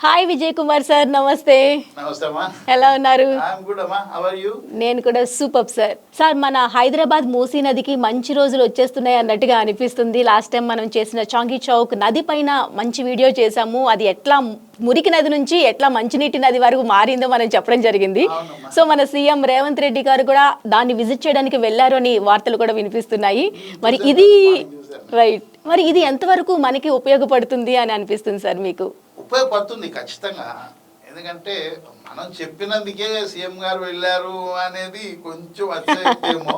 Hi Vijay Kumar sir, నమస్తే. నమస్తే అమ్మా. ఎలా ఉన్నారు? ఐఎమ్ గుడ్ అమ్మా. How are you? నేను కూడా సూపర్ సార్. సార్, మన హైదరాబాద్ మూసీ నదికి మంచి రోజులు వచ్చేస్తున్నాయి అన్నట్టుగా అనిపిస్తుంది. లాస్ట్ టైం మనం చేసిన చాంగీ చౌక్ నది పైన మంచి వీడియో చేసాము. అది ఎట్లా మురికి నది నుంచి ఎట్లా మంచినీటి నది వరకు మారిందో మనం చెప్పడం జరిగింది. సో మన సీఎం రేవంత్ రెడ్డి గారు కూడా దాన్ని విజిట్ చేయడానికి వెళ్ళారు అని వార్తలు కూడా వినిపిస్తున్నాయి. మరి ఇది రైట్, మరి ఇది ఎంతవరకు మనకి ఉపయోగపడుతుంది అని అనిపిస్తుంది సార్ మీకు? ఉపయోగపడుతుంది ఖచ్చితంగా. ఎందుకంటే మనం చెప్పినందుకే సీఎం గారు వెళ్ళారు అనేది కొంచెం అతిశయోక్తేమో.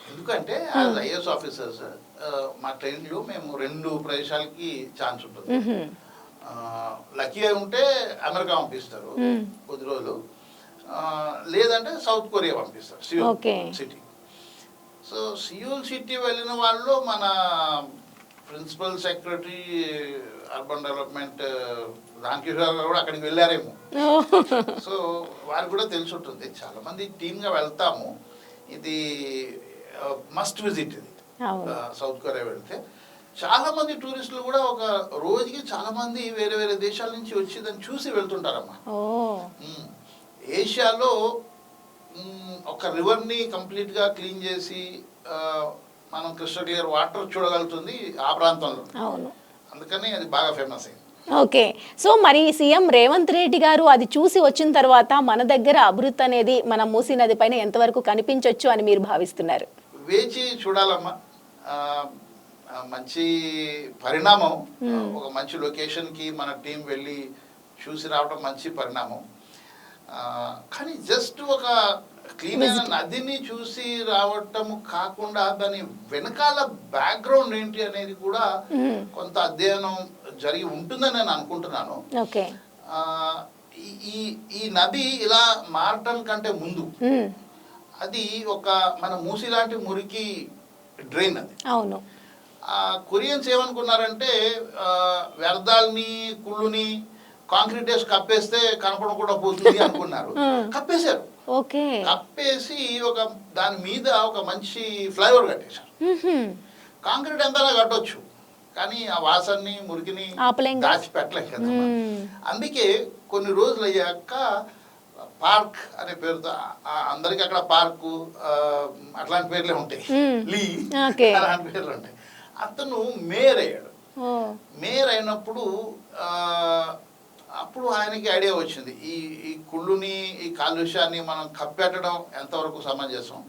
ఎందుకంటే ఐఏఎస్ ఆఫీసర్స్ మా ట్రైన్లో మేము 2 ప్రదేశాలకి ఛాన్స్ ఉంటుంది. లక్కీ ఉంటే అమెరికా పంపిస్తారు కొద్ది రోజులు, లేదంటే సౌత్ కొరియా పంపిస్తారు, Seoul city. So Seoul city వెళ్ళిన వాళ్ళు మన principal secretary urban development Ramakishore garu కూడా అక్కడికి వెళ్ళారేమో. సో వారికి కూడా తెలిసి ఉంటుంది. చాలా మంది టీమ్గా వెళ్తాము. ఇది మస్ట్ విజిట్. ఇది సౌత్ కొరియా వెళ్తే చాలా మంది టూరిస్టులు కూడా ఒక రోజుకి చాలా మంది వేరే వేరే దేశాల నుంచి వచ్చి దాన్ని చూసి వెళ్తుంటారమ్మా. ఏషియాలో ఒక రివర్ని కంప్లీట్గా క్లీన్ చేసి మనం క్రిస్టల్ క్లియర్ వాటర్ చూడగలుగుతుంది ఆ ప్రాంతంలో. అందుకని అది బాగా ఫేమస్ అయింది. ఓకే. సో మరి సీఎం రేవంత్ రెడ్డి గారు అది చూసి వచ్చిన తర్వాత మన దగ్గర అభివృద్ధి అనేది మన మూసీ నది పైన ఎంతవరకు కనిపించవచ్చు అని మీరు భావిస్తున్నారు? వేచి చూడాలమ్మా. మంచి పరిణామం. ఒక మంచి లొకేషన్కి మన టీం వెళ్ళి చూసి రావడం మంచి పరిణామం. కానీ జస్ట్ ఒక క్లీన్ అయిన నదిని చూసి రావటం కాకుండా దాని వెనకాల బ్యాక్గ్రౌండ్ ఏంటి అనేది కూడా కొంత అధ్యయనం జరిగి ఉంటుందని నేను అనుకుంటున్నాను. ఈ నది ఇలా మారటం కంటే ముందు అది ఒక మన మూసి లాంటి మురికి డ్రైన్. అది అవును. కొరియన్స్ ఏమనుకున్నారంటే వ్యర్థాలని కుళ్ళుని కాంక్రీట్ వేసి కప్పేస్తే కనపడకుండా పోతుంది అనుకున్నారు. కప్పేశారు. కప్పేసి ఒక దాని మీద ఒక మంచి ఫ్లైఓవర్ కట్టేశారు. కాంక్రీట్ ఎంత కట్టొచ్చు, కానీ ఆ వాసన్ని మురికిని దాచిపెట్టలేదు కదా. అందుకే కొన్ని రోజులు అయ్యాక పార్క్ అనే పేరుతో అందరికి అక్కడ పార్కు అట్లాంటి పేర్లే ఉంటాయి, లీ అలాంటి పేర్లు ఉంటాయి. అతను మేయర్ అయ్యాడు. మేయర్ అయినప్పుడు అప్పుడు ఆయనకి ఐడియా వచ్చింది, ఈ కుళ్ళుని ఈ కాలుష్యాన్ని మనం కప్పెట్టడం ఎంతవరకు సమంజసం,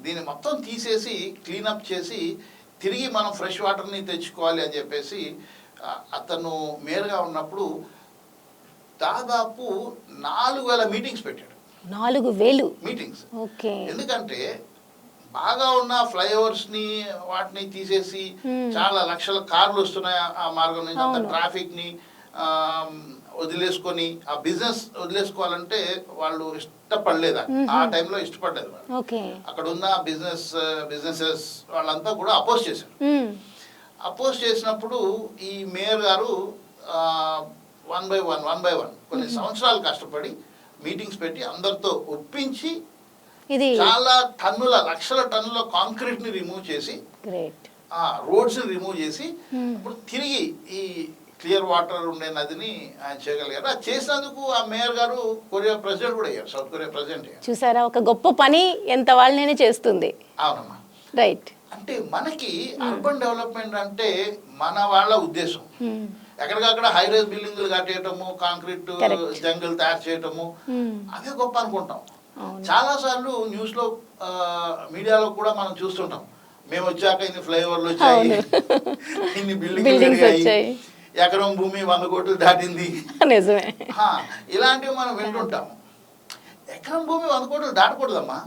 దీన్ని మొత్తం తీసేసి క్లీనప్ చేసి తిరిగి మనం ఫ్రెష్ వాటర్ని తెచ్చుకోవాలి అని చెప్పేసి అతను మేయర్గా ఉన్నప్పుడు దాదాపు 4000 మీటింగ్స్ పెట్టాడు. 4000 మీటింగ్స్. ఎందుకంటే బాగా ఉన్న ఫ్లైఓవర్స్ ని వాటిని తీసేసి చాలా లక్షల కార్లు వస్తున్నాయి ఆ మార్గం నుంచి, అంత ట్రాఫిక్ ని వదిలేసుకొని ఆ బిజినెస్ వదిలేసుకోవాలంటే వాళ్ళు ఇష్టపడలేదు. ఆ టైంలో ఇష్టపడలేదు వాళ్ళు. అక్కడ ఉన్న బిజినెసెస్ వాళ్ళంతా కూడా అపోజ్ చేశారు. అపోజ్ చేసినప్పుడు ఈ మేయర్ గారు 1 by 1 కొన్ని సంవత్సరాలు కష్టపడి మీటింగ్స్ పెట్టి అందరితో ఒప్పించి చాలా లక్షల టన్నుల కాంక్రీట్ ని రిమూవ్ చేసి రోడ్స్ ని రిమూవ్ చేసి ఇప్పుడు తిరిగి ఈ క్లియర్ వాటర్ ఉండే నదిని ఆయన చేయగలిగారు. అది చేసినందుకు ఆ మేయర్ గారు కొరియా ప్రెసిడెంట్ కూడా అయ్యారు, సౌత్ కొరియా ప్రెసిడెంట్ అయ్యారు. చూసారా, ఒక గొప్ప పని ఎంత వాళ్ళనే చేస్తుంది. అవునమ్మా. రైట్. అంటే మనకి అర్బన్ డెవలప్మెంట్ అంటే మన వాళ్ళ ఉద్దేశం ఎక్కడికక్కడ హై రైజ్ బిల్డింగ్లు కట్టేయటము, కాంక్రీట్ జంగిల్ తయారు చేయటము, అవే గొప్ప అనుకుంటాం. చాలా సార్లు న్యూస్ లో మీడియాలో కూడా మనం చూస్తుంటాం, మేము వచ్చాక ఇన్ని ఫ్లైఓవర్లు వచ్చాయి, ఇన్ని బిల్డింగ్లు వచ్చాయి, ఎకరం భూమి 100 కోట్లు దాటింది. నిజమే. ఇలాంటివి మనం వింటుంటాము. ఎకరం భూమి 100 కోట్లు దాటకూడదమ్మా.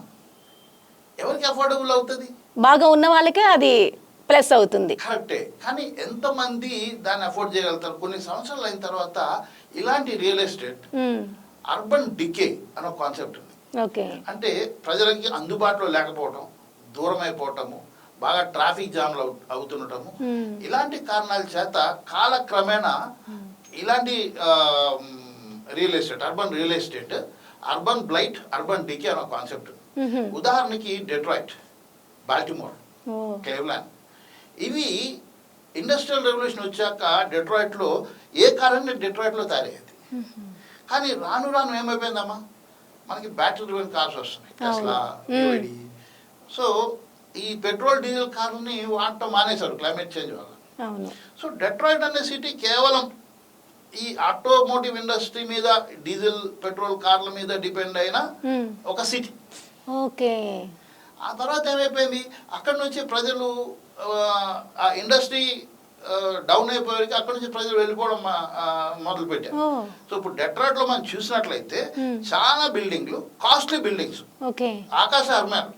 ఎవరికి అఫోర్డబుల్ అవుతుంది? బాగా ఉన్న వాళ్ళకే అది ప్లస్ అవుతుంది. కరెక్టే. కానీ ఎంతమంది దాన్ని అఫోర్డ్ చేయగలుగుతారు? కొన్ని సంవత్సరాలు అయిన తర్వాత ఇలాంటి రియల్ ఎస్టేట్ అర్బన్ డికే అనే కాన్సెప్ట్ ఉంది. అంటే ప్రజలకి అందుబాటులో లేకపోవటం, దూరం అయిపోవటము, బాగా ట్రాఫిక్ జామ్లు అవుతుండటము, ఇలాంటి కారణాల చేత కాలక్రమేణా ఇలాంటి real estate, urban real estate, urban blight, urban decay అనే కాన్సెప్ట్. ఉదాహరణకి డెట్రాయిట్, బాల్టిమోర్, క్లీవ్లాండ్, ఇవి ఇండస్ట్రియల్ రెవల్యూషన్ వచ్చాక డెట్రాయిట్లో ఏ కార్ అంటే డెట్రాయిట్లో తయారయ్యేది. కానీ రాను రాను ఏమైపోయిందమ్మా, మనకి బ్యాటరీ డ్రివెన్ కార్స్ వస్తున్నాయి, టెస్లా, BYD. సో ఈ పెట్రోల్ డీజిల్ కార్లని వాడటం మానేశారు క్లైమేట్ చేంజ్ వల్ల. సో డెట్రాయిట్ అనే సిటీ కేవలం ఈ ఆటోమోటివ్ ఇండస్ట్రీ మీద, డీజిల్ పెట్రోల్ కార్ల మీద డిపెండ్ అయిన ఒక సిటీ. ఓకే. ఆ తర్వాత ఏమైపోయింది, అక్కడ నుంచి ప్రజలు ఆ ఇండస్ట్రీ డౌన్ అయిపోయేకి అక్కడ నుంచి ప్రజలు వెళ్ళిపోవడం మొదలు పెట్టారు. సో ఇప్పుడు డెట్రాయిట్ లో మనం చూసినట్లయితే చాలా బిల్డింగ్లు, కాస్ట్లీ బిల్డింగ్స్, ఆకాశ హర్మ్యాలు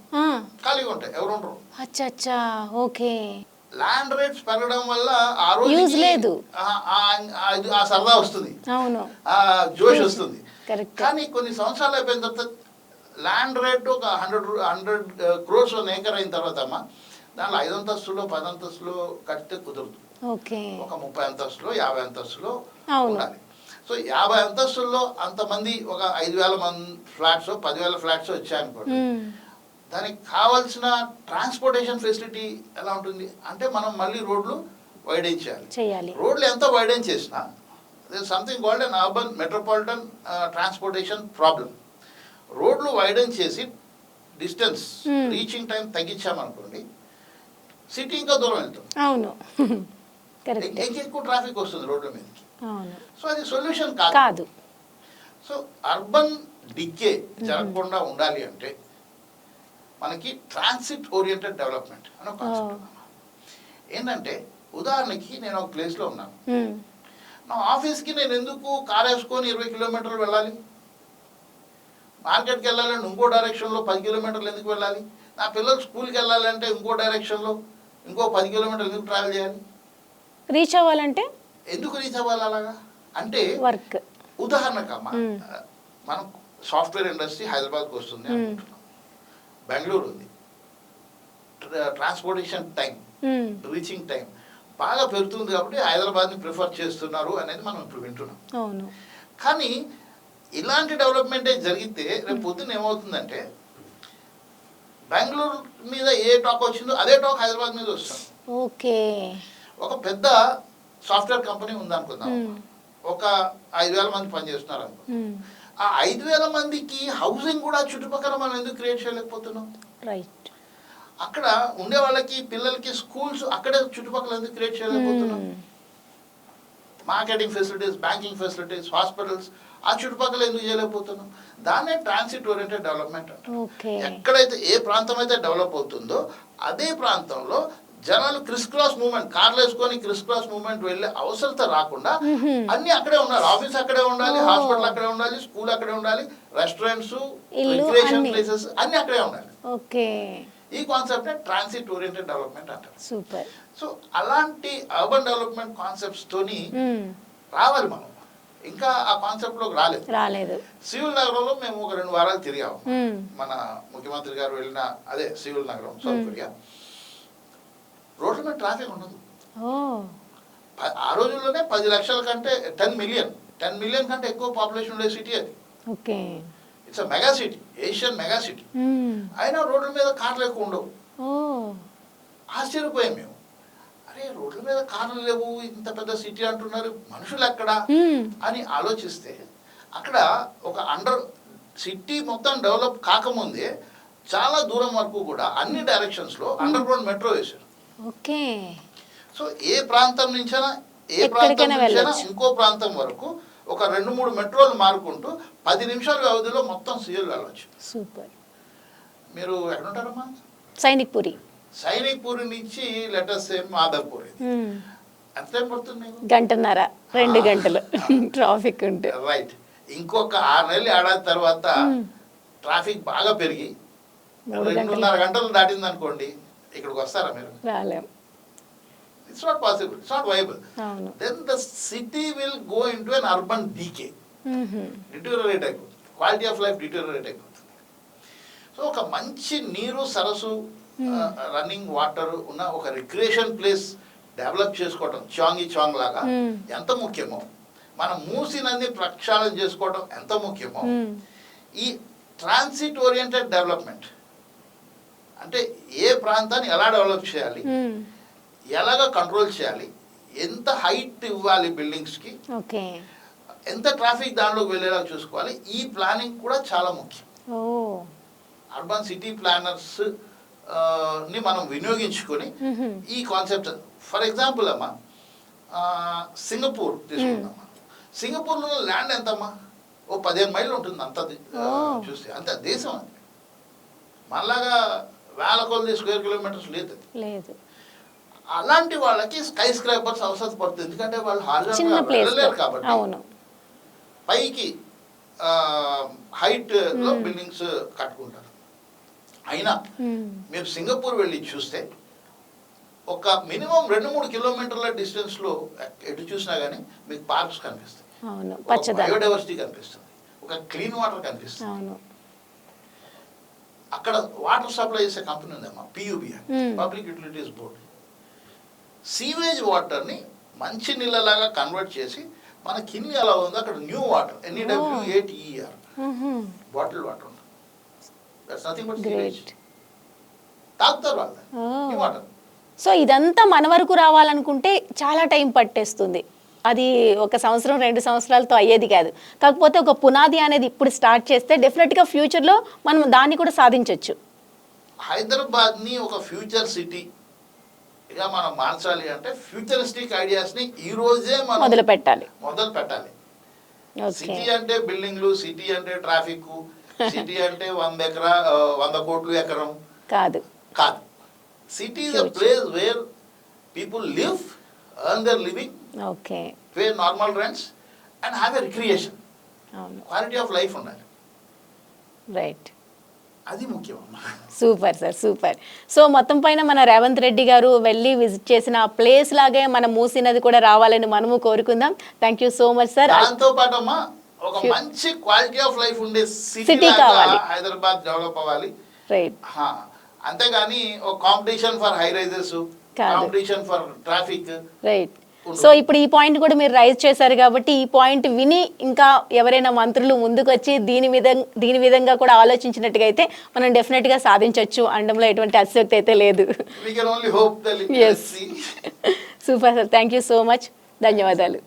ఖాళీగా ఉంటాయి, ఎవరు ఉండరు. ఓకే. ల్యాండ్ రేట్స్ పెరగడం వల్ల ఆ రోజు లేదు, ఆ సరదా వస్తుంది, ఆ జోష్ వస్తుంది. కానీ కొన్ని సంవత్సరాలు అయిపోయిన తర్వాత ల్యాండ్ రేట్ ఒక 100 crores ఏకర్ అయిన తర్వాత అమ్మా, దాంట్లో 5 అంతస్తులో 10 అంతస్తులో కడితే కుదరదు. ఒక 30 అంతస్తులో 50 అంతస్తులో ఉండాలి. సో 50 అంతస్తుల్లో అంతమంది ఒక 5,000 మంది ఫ్లాట్స్ 10,000 ఫ్లాట్స్ వచ్చాయనుకోండి, దానికి కావాల్సిన ట్రాన్స్పోర్టేషన్ ఫెసిలిటీ ఎలా ఉంటుంది అంటే మనం మళ్ళీ రోడ్లు వైడెన్ చేయాలి. రోడ్లు ఎంత వైడెన్ చేసినా something called an urban metropolitan transportation problem. రోడ్లు వైడెన్ చేసి డిస్టెన్స్, రీచింగ్ టైం తగ్గించామనుకోండి, సిటీ ఇంకా దూరం వెళ్తుంది. ఎక్కువ ట్రాఫిక్ వస్తుంది రోడ్ల మీదకి. సో అది సొల్యూషన్ కాదు. సో అర్బన్ డికే జరగకుండా ఉండాలి అంటే మనకి ట్రాన్సిట్ ఓరియంటెడ్ డెవలప్మెంట్ అనే కాన్సెప్ట్. ఏంటంటే ఉదాహరణకి నేను ఒక ప్లేస్లో ఉన్నాను, నా ఆఫీస్కి నేను ఎందుకు కార్ వేసుకొని 20 కిలోమీటర్లు వెళ్ళాలి? మార్కెట్కి వెళ్ళాలంటే ఇంకో డైరెక్షన్లో 10 కిలోమీటర్లు ఎందుకు వెళ్ళాలి? నా పిల్లలు స్కూల్కి వెళ్ళాలంటే ఇంకో డైరెక్షన్లో ఇంకో 10 కిలోమీటర్లు ఎందుకు ట్రావెల్ చేయాలి? రీచ్ అవ్వాలంటే ఎందుకు రీచ్ అవ్వాలి అలాగా అంటే, ఉదాహరణకు అమ్మా, మనం సాఫ్ట్వేర్ ఇండస్ట్రీ హైదరాబాద్కి వస్తుంది అనుకుంటున్నాం, బెంగళూరు ఉంది, ట్రాన్స్పోర్టేషన్ టైం, రీచింగ్ టైం బాగా పెరుగుతుంది కాబట్టి హైదరాబాద్ని ప్రిఫర్ చేస్తున్నారు అనేది మనం ఇప్పుడు వింటున్నాం. కానీ ఇలాంటి డెవలప్మెంటే జరిగితే రేపు పొద్దున్న ఏమవుతుందంటే, బెంగళూరు మీద ఏ టాక్ వచ్చిందో అదే టాక్ హైదరాబాద్ మీద వస్తుంది. ఒక పెద్ద సాఫ్ట్వేర్ కంపెనీ ఉందనుకుందాం, ఒక 5,000 మంది పనిచేస్తున్నారు అనుకో, ఆ 5,000 మందికి హౌసింగ్ కూడా చుట్టుపక్కల మనం ఎందుకు క్రియేట్ చేయలేకపోతున్నాం? అక్కడ ఉండే వాళ్ళకి, పిల్లలకి స్కూల్స్ అక్కడే చుట్టుపక్కల ఎందుకు క్రియేట్ చేయలేకపోతున్నాం? Marketing facilities, banking facilities, hospitals ఆ చుట్టుపక్కల ఎందుకు చేయలేకపోతున్నాం? దాన్నే ట్రాన్సిట్ ఓరియంటెడ్ డెవలప్మెంట్ అంటారు. ఎక్కడైతే ఏ ప్రాంతం అయితే డెవలప్ అవుతుందో అదే ప్రాంతంలో జనాలు క్రిస్ క్రాస్ మూవ్మెంట్, కార్లు వేసుకొని క్రిస్ క్రాస్ మూవ్మెంట్ వెళ్ళే అవసరత రాకుండా అన్ని అక్కడే ఉండాలి. ఆఫీస్ అక్కడే ఉండాలి, హాస్పిటల్ అక్కడే ఉండాలి, స్కూల్ అక్కడే ఉండాలి, రెస్టారెంట్స్, రిక్రియేషన్ ప్లేసెస్ అన్ని అక్కడే ఉండాలి. ఈ కాన్సెప్ట్ ట్రాన్సిట్ ఓరియంటెడ్ డెవలప్మెంట్ అంటారు. సో అలాంటి అర్బన్ డెవలప్మెంట్ కాన్సెప్ట్స్ తోని రావాలి మనం. ఇంకా ఆ కాన్సెప్ట్ లోకి రాలేదు. సివిల్ నగరంలో మేము ఒక 2 వారాలు తిరిగాము. మన ముఖ్యమంత్రి గారు వెళ్ళిన అదే సివిల్ నగరం, సౌత్ కొరియా. రోడ్ల మీద ట్రాఫిక్ ఉండదు. ఆ రోజుల్లోనే 10 లక్షల కంటే 10 మిలియన్ కంటే ఎక్కువ పాపులేషన్ ఉండే సిటీ అది. It's mega city, Asian mega city. అయినా రోడ్ల మీద కార్లు ఎక్కువ ఉండవు. ఆశ్చర్యపోయాం మేము, అరే రోడ్ల మీద కార్లు లేవు, ఇంత పెద్ద సిటీ అంటున్నారు, మనుషులు ఎక్కడ అని ఆలోచిస్తే, అక్కడ ఒక సిటీ మొత్తం డెవలప్ కాకముందే చాలా దూరం వరకు కూడా అన్ని డైరెక్షన్స్ లో అండర్ గ్రౌండ్ మెట్రో వేశారు. సో ఏ ప్రాంతం నుంచైనా ఇంకో ప్రాంతం వరకు ఒక 2-3 మెట్రోలు మారుకుంటూ 10 నిమిషాల వ్యవధిలో మొత్తం సిఎల్ వెళ్ళవచ్చు. సూపర్. మీరు ఎక్కడుంటారమ్మా? సైనిక్పూరి నుంచి లెటర్స్ మాధవ్పూర్ ఎంత టైం పడుతుంది? 1.5-2 గంటలు ట్రాఫిక్ ఉంటే. రైట్. ఇంకొక 6 నెలలు ఏడాది తర్వాత ట్రాఫిక్ బాగా పెరిగి 2.5 గంటలు దాటింది అనుకోండి, ఇక్కడికి వస్తారా మీరు? రాలేం. It's not possible. It's not viable. Then the city will go into an urban decay. Deteriorate అయిపోతుంది. Quality of life deteriorate అయిపోతుంది. సో ఒక మంచి నీరు, సరస్సు, రన్నింగ్ వాటర్ ఉన్న ఒక రిక్రియేషన్ ప్లేస్ డెవలప్ చేసుకోవడం చాంగ్ లాగా ఎంత ముఖ్యమో, మనం మూసి నది ప్రక్షాళన చేసుకోవడం ఎంత ముఖ్యమో, ఈ ట్రాన్సిట్ ఓరియంటెడ్ డెవలప్మెంట్ అంటే ఏ ప్రాంతాన్ని ఎలా డెవలప్ చేయాలి, ఎలాగ కంట్రోల్ చేయాలి, ఎంత హైట్ ఇవ్వాలి బిల్డింగ్స్కి, ఓకే. ఎంత ట్రాఫిక్ దానిలోకి వెళ్ళేలా చూసుకోవాలి. ఈ ప్లానింగ్ కూడా చాలా ముఖ్యం. ఓ. అర్బన్ సిటీ ప్లానర్స్ ని మనం వినియోగించుకొని ఈ కాన్సెప్ట్, ఫర్ ఎగ్జాంపుల్ అమ్మా సింగపూర్ తీసుకుందామా. సింగపూర్లో ల్యాండ్ ఎంతమ్మా, ఓ 15 మైళ్ళు ఉంటుంది అంత చూస్తే, అంత దేశం అది. మనలాగా వేల కొలది స్క్వేర్ కిలోమీటర్స్ లేదు అది. లేదు. అలాంటి వాళ్ళకి స్కై స్క్రాపర్స్ అవసరం పడుతుంది, ఎందుకంటే వాళ్ళు చిన్న హారిజాంటల్ ప్లేస్ వెళ్ళలేరు కాబట్టి. అవును. పైకి హైట్ లో బిల్డింగ్స్ కట్టుకుంటారు. అయినా మీరు సింగపూర్ వెళ్ళి చూస్తే ఒక మినిమం 2-3 కిలోమీటర్ల డిస్టెన్స్ లో ఎటు చూసినా కానీ మీకు పార్క్స్ కనిపిస్తాయి, అవును, పచ్చదనం, బయోడైవర్సిటీ కనిపిస్తుంది, ఒక క్లీన్ వాటర్ కనిపిస్తుంది. అవును. అక్కడ వాటర్ సప్లై చేసే కంపెనీ ఉందమ్మా, పియూబిఆర్, పబ్లిక్ యూటిలిటీస్ బోర్డ్. సీవేజ్ వాటర్ని మంచి నీళ్ళలాగా కన్వర్ట్ చేసి మన కింది ఎలా ఉందో అక్కడ new water, NEWATER, bottle water ఉంటుంది. That's nothing but sewage. తాగుతారు వాళ్ళు న్యూ వాటర్. సో ఇదంతా మన వరకు రావాలనుకుంటే చాలా టైం పట్టేస్తుంది. అది 1 సంవత్సరం 2 సంవత్సరాలతో అయ్యేది కాదు. కాకపోతే ఒక పునాది అనేది ఇప్పుడు స్టార్ట్ చేస్తే డెఫినెట్గా ఫ్యూచర్లో మనం దాన్ని కూడా సాధించవచ్చు. హైదరాబాద్ని ఒక ఫ్యూచర్ సిటీ ఇక మనం మార్చాలి అంటే ఫ్యూచరిస్టిక్ ఐడియాస్ని ఈ రోజే మనం మొదలు పెట్టాలి. సిటీ అంటే బిల్డింగ్లు, సిటీ అంటే ట్రాఫిక్, సిటీ అంటే 100 కోట్లు ఎకరం కాదు. City is a place where people live, earn their living, okay, pay normal rents and have a recreation. Quality of life ఉండాలి. రైట్. అది ముఖ్యం. Super sir, super. సో మొత్తం పైన మన రేవంత్ రెడ్డి గారు వెళ్ళి విజిట్ చేసిన ప్లేస్ లాగే మన మూసీ నది కూడా రావాలని మనము కోరుకుందాం. Thank you so much sir. దాంతో పాటు అమ్మా ఒక మంచి క్వాలిటీ ఆఫ్ లైఫ్ ఉండే సిటీ కావాలి, హైదరాబాద్ డెవలప్ అవ్వాలి. రైట్. అంతేగాని ఒక competition for high rises, competition for traffic. Right. So ఇప్పుడు ఈ పాయింట్ కూడా మీరు రైజ్ చేశారు కాబట్టి ఈ పాయింట్ విని ఇంకా ఎవరైనా మంత్రులు ముందుకు వచ్చి దీని విధంగా కూడా ఆలోచించినట్టుగా అయితే మనం డెఫినెట్గా సాధించవచ్చు అనడంలో ఎటువంటి అతిశక్తి అయితే లేదు. Super sir, thank you so much, ధన్యవాదాలు.